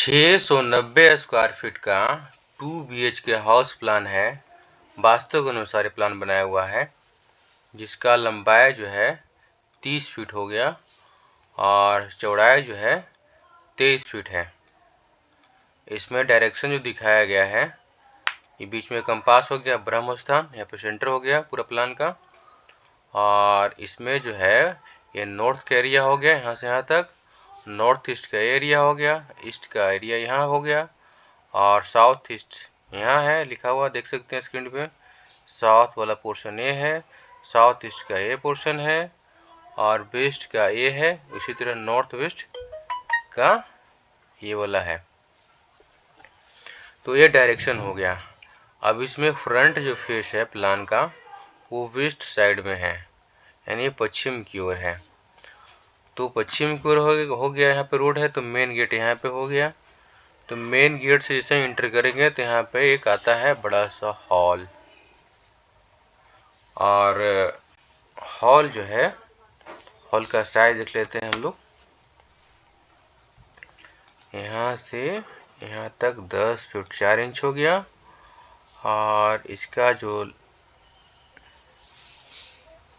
690 square feet का 2 BHK house plan है। वास्तव के अनुसार ये प्लान बनाया हुआ है, जिसका लंबाई जो है 30 फीट हो गया और चौड़ाई जो है 23 फीट है। इसमें डायरेक्शन जो दिखाया गया है, ये बीच में कंपास हो गया ब्रह्म स्थान, यहाँ पे सेंटर हो गया पूरा प्लान का। और इसमें जो है ये नॉर्थ का एरिया हो गया, यहाँ से यहाँ तक नॉर्थ ईस्ट का एरिया हो गया, ईस्ट का एरिया यहाँ हो गया और साउथ ईस्ट यहाँ है लिखा हुआ, देख सकते हैं स्क्रीन पे। साउथ वाला पोर्शन ये है, साउथ ईस्ट का ये पोर्शन है और वेस्ट का ये है, उसी तरह नॉर्थ वेस्ट का ये वाला है। तो ये डायरेक्शन हो गया। अब इसमें फ्रंट जो फेस है प्लान का वो वेस्ट साइड में है, यानी पश्चिम की ओर है। तो पश्चिम की ओर हो गया, यहाँ पे रोड है तो मेन गेट यहाँ पे हो गया। तो मेन गेट से जैसे एंटर करेंगे तो यहाँ पे एक आता है बड़ा सा हॉल। और हॉल जो है, हॉल का साइज देख लेते हैं हम लोग। यहाँ से यहाँ तक 10 फीट 4 इंच हो गया और इसका जो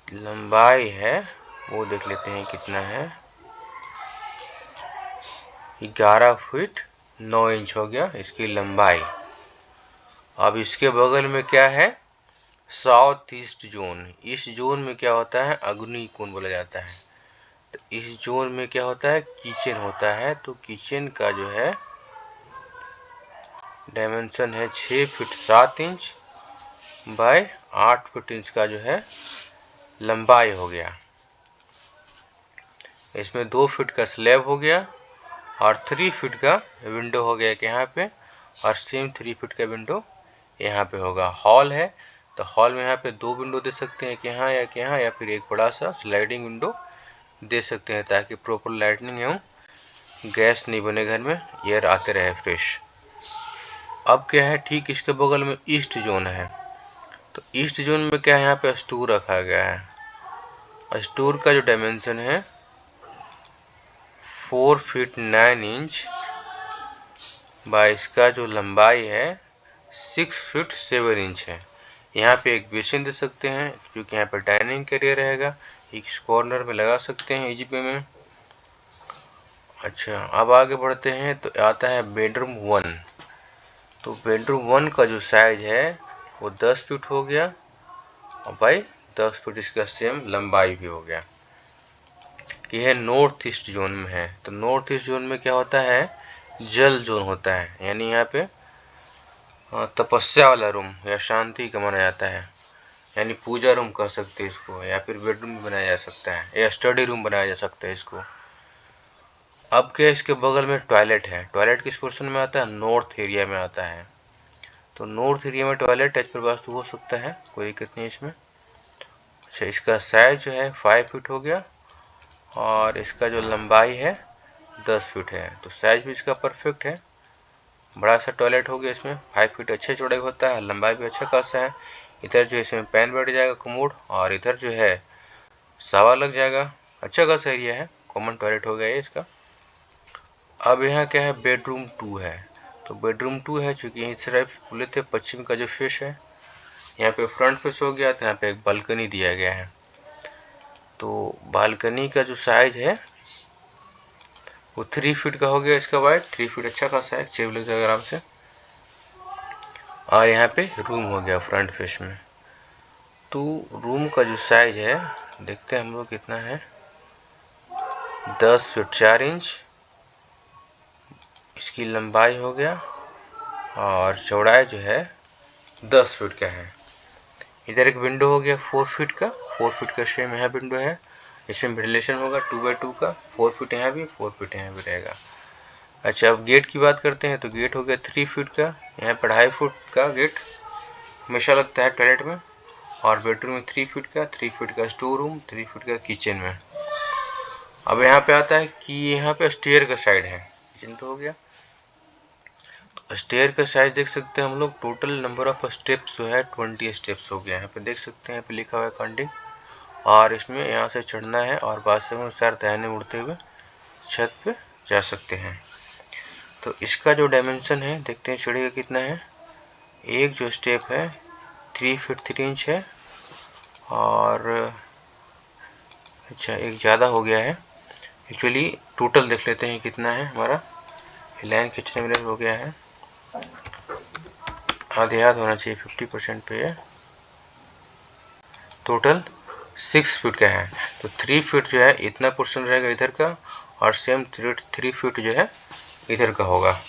लंबाई है वो देख लेते हैं कितना है, 11 फीट 9 इंच हो गया इसकी लंबाई। अब इसके बगल में क्या है, साउथ ईस्ट जोन। इस जोन में क्या होता है, अग्नि कोण बोला जाता है। तो इस जोन में क्या होता है, किचन होता है। तो किचन का जो है डायमेंशन है 6 feet 7 inch by 8 feet inch का जो है लंबाई हो गया। इसमें 2 फीट का स्लैब हो गया और 3 फीट का विंडो हो गया कि यहाँ पे, और सेम 3 फीट का विंडो यहाँ पे होगा। हॉल है तो हॉल में यहाँ पे 2 विंडो दे सकते हैं कि यहाँ या फिर एक बड़ा सा स्लाइडिंग विंडो दे सकते हैं, ताकि प्रॉपर लाइटनिंग एवं गैस नहीं बने घर में, एयर आते रहे फ्रेश। अब क्या है, ठीक इसके बगल में ईस्ट जोन है। तो ईस्ट जोन में क्या है, यहाँ पे स्टोर रखा गया है। स्टोर का जो डायमेंशन है 4 फीट 9 इंच बाय इसका जो लंबाई है 6 फीट 7 इंच है। यहाँ पे एक बेसिन दे सकते हैं, क्योंकि यहाँ पे डाइनिंग का एरिया रहेगा। इस कॉर्नर में लगा सकते हैं इजीपी में। अच्छा, अब आगे बढ़ते हैं तो आता है बेडरूम 1। तो बेडरूम 1 का जो साइज है वो 10 फीट हो गया और भाई 10 फीट इसका सेम लंबाई भी हो गया। यह नॉर्थ ईस्ट जोन में है। तो नॉर्थ ईस्ट जोन में क्या होता है, जल जोन होता है, यानी यहाँ पे तपस्या वाला रूम या शांति का माना जाता है, यानी पूजा रूम कह सकते हैं इसको, या फिर बेडरूम भी बनाया जा सकता है, या स्टडी रूम बनाया जा सकता है इसको। अब क्या, इसके बगल में टॉयलेट है। टॉयलेट किस पोर्शन में आता है, नॉर्थ एरिया में आता है। तो नॉर्थ एरिया में टॉयलेट एज पर वास्तु हो सकता है, कोई दिक्कत नहीं इसमें। अच्छा, इसका साइज जो है 5 फीट हो गया और इसका जो लंबाई है 10 फीट है। तो साइज भी इसका परफेक्ट है, बड़ा सा टॉयलेट हो गया इसमें। 5 फीट अच्छे चौड़ाई होता है, लंबाई भी अच्छा खासा है। इधर जो है इसमें पैन बैठ जाएगा कमोड, और इधर जो है सावा लग जाएगा। अच्छा खासा एरिया है, कॉमन टॉयलेट हो गया ये इसका। अब यहाँ क्या है, बेडरूम 2 है। तो बेडरूम 2 है, चूँकि इस तरफ बोले थे पश्चिम का जो फेस है, यहाँ पे फ्रंट फेस हो गया, तो यहाँ पे एक बालकनी दिया गया है। तो बालकनी का जो साइज है वो 3 फीट का हो गया इसका वाइड। 3 फीट अच्छा खासा है, चेप लग जाएगा आराम से। और यहाँ पे रूम हो गया फ्रंट फेस में। तो रूम का जो साइज है देखते हैं हम लोग कितना है, 10 फीट 4 इंच इसकी लंबाई हो गया और चौड़ाई जो है 10 फीट का है। इधर एक विंडो हो गया 4 फीट का, 4 फीट का सेम यहाँ विंडो है। इसमें वेंटिलेशन होगा 2x2 का, 4 फीट यहाँ भी 4 फीट यहाँ भी रहेगा। अच्छा, अब गेट की बात करते हैं तो गेट हो गया 3 फीट का, यहाँ पर 2.5 फीट का गेट हमेशा लगता है टॉयलेट में। और बेडरूम में 3 फीट का, 3 फीट का स्टोर रूम, 3 फीट का किचन में। अब यहाँ पे आता है कि यहाँ पे स्टेयर का साइड है, किचन तो हो गया। तो स्टेयर का साइज देख सकते हैं हम लोग, टोटल नंबर ऑफ स्टेप्स जो है 20 स्टेप्स हो गया। यहाँ पे देख सकते हैं, यहाँ पे लिखा हुआ है काउंटिंग। और इसमें यहाँ से चढ़ना है और बाद से अनुसार दाहिने मुड़ते हुए छत पे जा सकते हैं। तो इसका जो डायमेंशन है देखते हैं सीढ़ी का कितना है। एक जो स्टेप है 3 फीट 3 इंच है, और अच्छा एक ज़्यादा हो गया है। एक्चुअली टोटल देख लेते हैं कितना है हमारा। लाइन खींचने में हो गया है, आधे हाथ होना चाहिए, 50% पे है। टोटल 6 फीट का है, तो 3 फीट जो है इतना पोर्शन रहेगा इधर का, और सेम 3 फीट जो है इधर का होगा।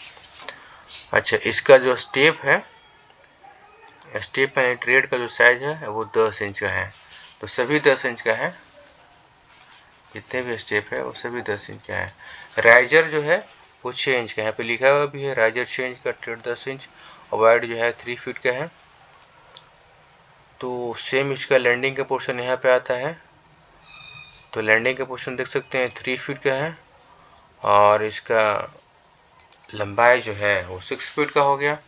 अच्छा इसका जो स्टेप है, स्टेप यानी ट्रेड का जो साइज है वो 10 इंच का है। तो सभी 10 इंच का है, जितने भी स्टेप है वो सभी 10 इंच का है। राइजर जो है वो 6 इंच का है, यहाँ पे लिखा हुआ भी है राइजर 6 इंच का, ट्रेड 10 इंच, और वाइड जो है 3 फीट का है। तो सेम इसका लैंडिंग का पोर्शन यहाँ पे आता है। तो लैंडिंग का पोर्शन देख सकते हैं 3 फीट का है, और इसका लंबाई जो है वो 6 फीट का हो गया।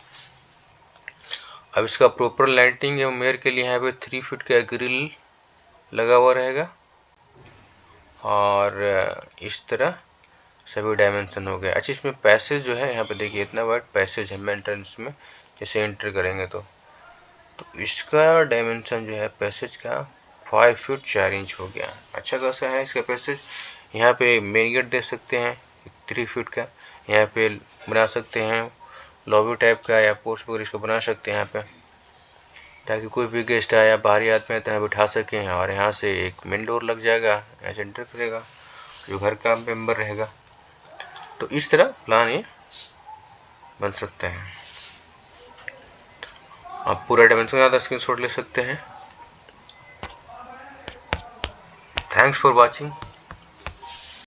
अब इसका प्रॉपर लैंडिंग एवं मेयर के लिए यहाँ पे 3 फीट का ग्रिल लगा हुआ रहेगा, और इस तरह सभी डायमेंशन हो गए। अच्छा इसमें पैसेज जो है यहाँ पे देखिए इतना वाइड पैसेज है एंट्रेंस में, जैसे एंटर करेंगे तो इसका डायमेंशन जो है पैसेज का 5 फीट 4 इंच हो गया। अच्छा खासा है इसका पैसेज। यहाँ पे मेन गेट दे सकते हैं 3 फीट का, यहाँ पे बना सकते हैं लॉबी टाइप का या पोस्ट वगैरह इसको बना सकते हैं यहाँ पे, ताकि कोई भी गेस्ट आया बाहरी आदमी तो यहाँ बिठा सकें। और यहाँ से एक मेन डोर लग जाएगा, ऐसे एंटर करेगा जो घर का मेंबर रहेगा। तो इस तरह प्लान ये बन सकते हैं। आप पूरा डायमेंशन ज़्यादा स्क्रीनशॉट ले सकते हैं। Thanks for watching.